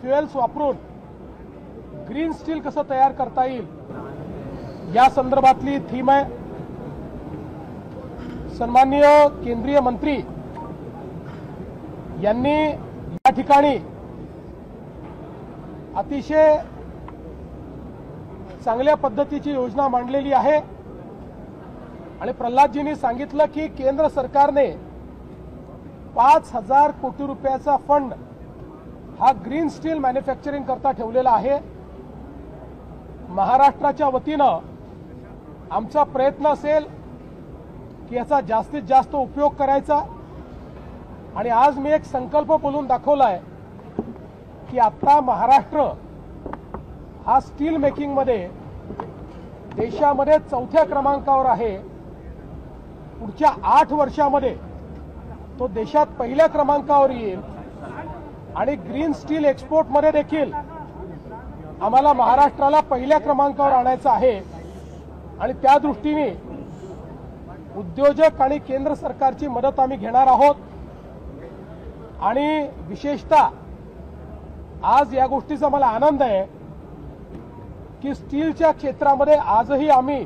Fuels वापरून green steel कसं तयार करता येईल या संदर्भातली थीम आहे। सन्माननीय केंद्रीय मंत्री यांनी या ठिकाणी अतिशय चांगल्या पद्धतीची योजना मांडलेली आहे आणि प्रल्हादजींनी सांगितलं की केंद्र सरकारने 5,000 कोटी रुपयाचा फंड हा ग्रीन स्टील मॅन्युफॅक्चरिंग करता ठेवलेला आहे। महाराष्ट्राच्या वतीनं आमचा प्रयत्न असेल की याचा जास्तीत जास्त उपयोग करायचा आणि आज मी एक संकल्प बोलून दाखवलाय की आता महाराष्ट्र हा स्टील मेकिंगमध्ये देशामध्ये 4थ्या क्रमांकावर आहे। पुढच्या 8 वर्षामध्ये तो देशात पहिल्या क्रमांकावर येईल आणि ग्रीन स्टील एक्सपोर्टमध्ये देखील आम्हाला महाराष्ट्राला पहिल्या क्रमांकावर आणायचं आहे आणि त्या दृष्टीने उद्योजक आणि केंद्र सरकारची मदत आम्ही घेणार आहोत आणि विशेषतः आज या गोष्टीचा मला आनंद आहे की स्टीलच्या क्षेत्रामध्ये आजही आम्ही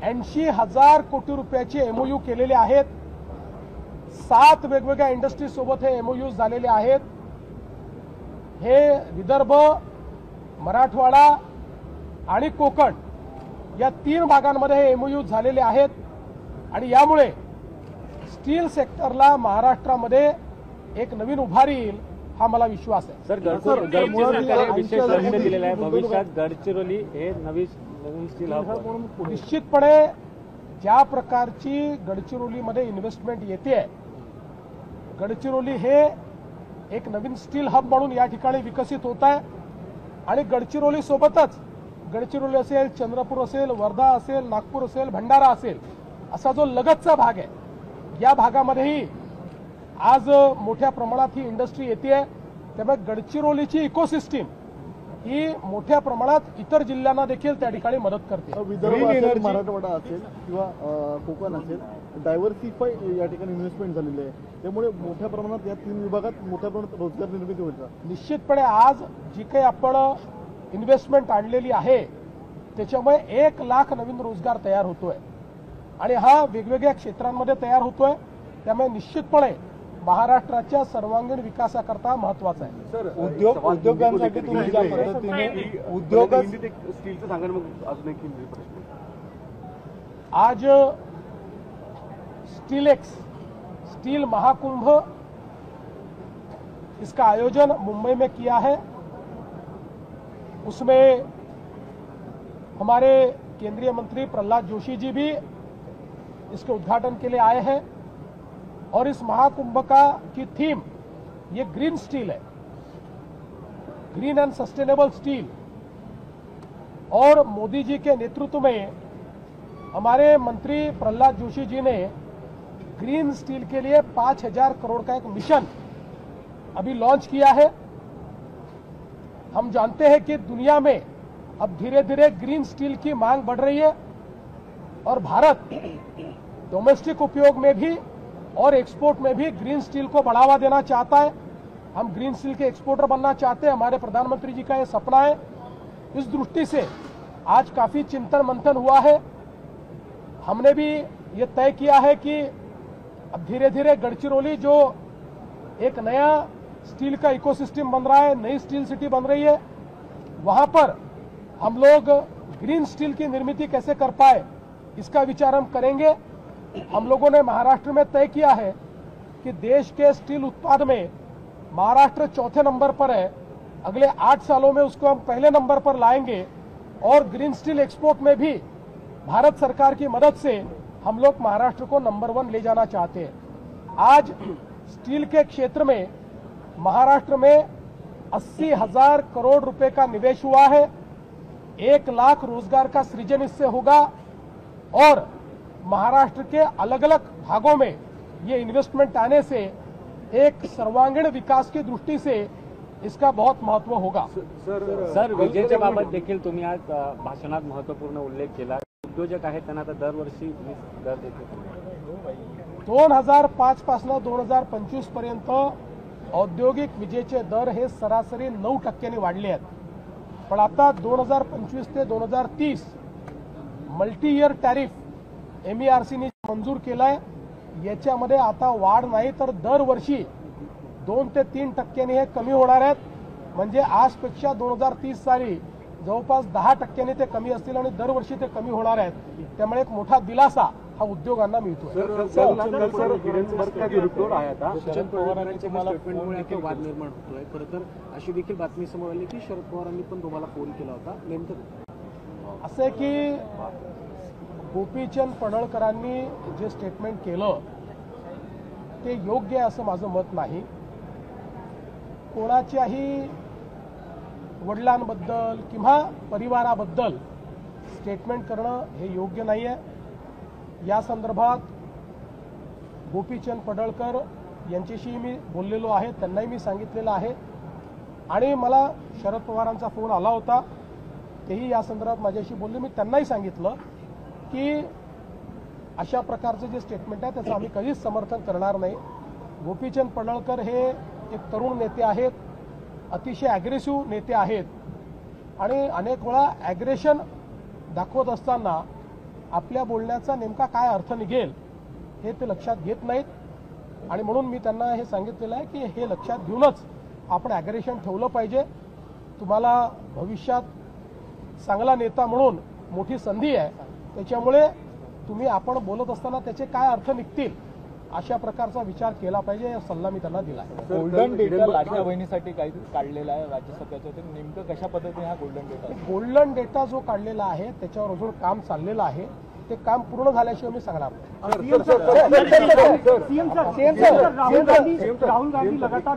80,000 कोटी रुपयाचे एमओयू केलेले आहेत। 7 वेगवेगळ्या इंडस्ट्री सोबत हे एमओयू झालेले आहेत। हे विदर्भ, मराठवाडा आणि कोकण या 3 भागांमध्ये हे एमओयू झालेले आहेत आणि यामुळे स्टील सेक्टरला महाराष्ट्रामध्ये एक नवीन उभारी येईल हा मला विश्वास आहे। सर, गडचिरोली विशेष लक्ष दिलेलं आहे। भविष्यात गडचिरोली हे नवीन स्टील हब निश्चितपणे ज्या प्रकारची गडचिरोलीमध्ये इन्व्हेस्टमेंट येते, गडचिरोली हे एक नवीन स्टील हब म्हणून या ठिकाणी विकसित होत आहे आणि गडचिरोली सोबतच गडचिरोली असेल, चंद्रपूर असेल, वर्धा असेल, नागपूर असेल, भंडारा असेल असा जो लगतचा भाग आहे या भागामध्येही आज मोठ्या प्रमाणात ही इंडस्ट्री येते। त्यामुळे गडचिरोलीची इकोसिस्टीम ही मोठ्या प्रमाणात इतर जिल्ह्यांना देखील त्या ठिकाणी मदत करते। विदर्भ असेल, मराठवाडा असेल किंवा कोकण असेल, डायव्हर्सिफाय या ठिकाणी इन्व्हेस्टमेंट झालेली आहे। त्यामुळे मोठ्या प्रमाणात या 3 विभागात मोठ्या प्रमाणात रोजगार निर्मिती होईल। निश्चितपणे आज जी काही आपण इन्व्हेस्टमेंट आणलेली आहे त्याच्यामुळे 1 लाख नवीन रोजगार तयार होतोय आणि हा वेगवेगळ्या क्षेत्रांमध्ये तयार होतोय। त्यामुळे निश्चितपणे महाराष्ट्राच्या सर्वांगीण विकासाकरता महत्वाचा आहे। सर, उद्योगांसाठी तुम्ही ज्या पद्धतीने स्टीलचं सांगा मग अजून एक प्रश्न। आज स्टील महाकुंभ इसका आयोजन मुंबई में किया है। उसमें हमारे केंद्रीय मंत्री प्रहलाद जोशी जी भी इसके उद्घाटन के लिए आए हैं और इस महाकुंभ की थीम ये ग्रीन स्टील है, ग्रीन एंड सस्टेनेबल स्टील। और मोदी जी के नेतृत्व में हमारे मंत्री प्रहलाद जोशी जी ने ग्रीन स्टील के लिए 5,000 करोड़ का एक मिशन अभी लॉन्च किया है। हम जानते हैं कि दुनिया में अब धीरे धीरे ग्रीन स्टील की मांग बढ़ रही है और भारत डोमेस्टिक उपयोग में भी और एक्सपोर्ट में भी ग्रीन स्टील को बढ़ावा देना चाहता है। हम ग्रीन स्टील के एक्सपोर्टर बनना चाहते हैं, हमारे प्रधानमंत्री जी का ये सपना है। इस दृष्टि से आज काफी चिंतन मंथन हुआ है। हमने भी ये तय किया है कि अब धीरे धीरे गडचिरोली जो एक नया स्टील का इकोसिस्टम बन रहा है, नई स्टील सिटी बन रही है, वहां पर हम लोग ग्रीन स्टील की निर्मित कैसे कर पाए इसका विचार हम करेंगे। हम लोगों ने महाराष्ट्र में तय किया है कि देश के स्टील उत्पाद में महाराष्ट्र 4थे नंबर पर है। अगले 8 सालों में उसको हम पहले नंबर पर लाएंगे और ग्रीन स्टील एक्सपोर्ट में भी भारत सरकार की मदद से हम लोग महाराष्ट्र को नंबर 1 ले जाना चाहते हैं। आज स्टील के क्षेत्र में महाराष्ट्र में 80,000 करोड़ रुपए का निवेश हुआ है। 1 लाख रोजगार का सृजन इससे होगा और महाराष्ट्र के अलग अलग भागों में ये इन्वेस्टमेंट आने से एक सर्वांगीण विकास की दृष्टि से इसका बहुत महत्व होगा। सर, विजेच्या बाबत देखील तुम्ही आज भाषणात महत्वपूर्ण उल्लेख केला। उद्योजक आहेत त्यांना आता दरवर्षी दर देते। 2005 पासून 2025 पर्यंत औद्योगिक विजेचे दर हे सरासरी 9% वाढले आहेत. पण आता 2025 ते 2030 मल्टी इयर टॅरिफ MERCने मंजूर केलाय. याच्यामध्ये आता वाढ नाही तर दरवर्षी 2 ते 3% हे कमी होणार आहेत. म्हणजे आजपेक्षा 2030 साली जवळपास 10% ते कमी असतील आणि दरवर्षी ते कमी होणार आहेत. त्यामुळे एक मोठा दिलासा हा उद्योगांना मिळतोय. शरद पवारांच्या स्टेटमेंटमुळे आता वाद निर्माण होतोय. खरं तर अशी देखील बातमी समोर आली की शरद पवारांनी पण तुम्हाला फोन केला होता. नेमकं असं आहे की गोपीचंद पडळकरांनी जे स्टेटमेंट केलं ते योग्य आहे असं माझं मत नाही. कोणाच्याही वडिलांबद्दल किंवा परिवाराबद्दल स्टेटमेंट करणं हे योग्य नाही आहे. या संदर्भात गोपीचंद पडळकर यांच्याशी मी बोललेलो आहे, त्यांनाही मी सांगितलेलं आहे. आणि मला शरद पवारांचा फोन आला होता, तेही या संदर्भात माझ्याशी बोलले. मी त्यांनाही सांगितलं की अशा प्रकारचं जे स्टेटमेंट आहे त्याचं आम्ही कधीच समर्थन करणार नाही. गोपीचंद पडळकर हे एक तरुण नेते आहेत, अतिशय ॲग्रेसिव्ह नेते आहेत आणि अनेक वेळा ॲग्रेशन दाखवत असताना आपल्या बोलण्याचा नेमका काय अर्थ निघेल हे ते लक्षात घेत नाहीत. आणि म्हणून मी त्यांना हे सांगितलेलं आहे की हे लक्षात घेऊनच आपण ॲग्रेशन ठेवलं पाहिजे. तुम्हाला भविष्यात चांगला नेता म्हणून मोठी संधी आहे, त्याच्यामुळे तुम्ही आपण बोलत असताना त्याचे काय अर्थ निघतील अशा प्रकारचा विचार केला पाहिजे, हा सल्ला मी त्यांना दिला आहे. गोल्डन डेटा लाडक्या बहिणीसाठी काही काढलेला आहे राज्य सरकारच्या, ते नेमकं कशा पद्धतीने हा गोल्डन डेटा? गोल्डन डेटा जो काढलेला आहे त्याच्यावर अजून काम चाललेलं आहे. ते काम पूर्ण झाल्याशिवाय मी सांगणार नाही. राहुल गांधी लगातार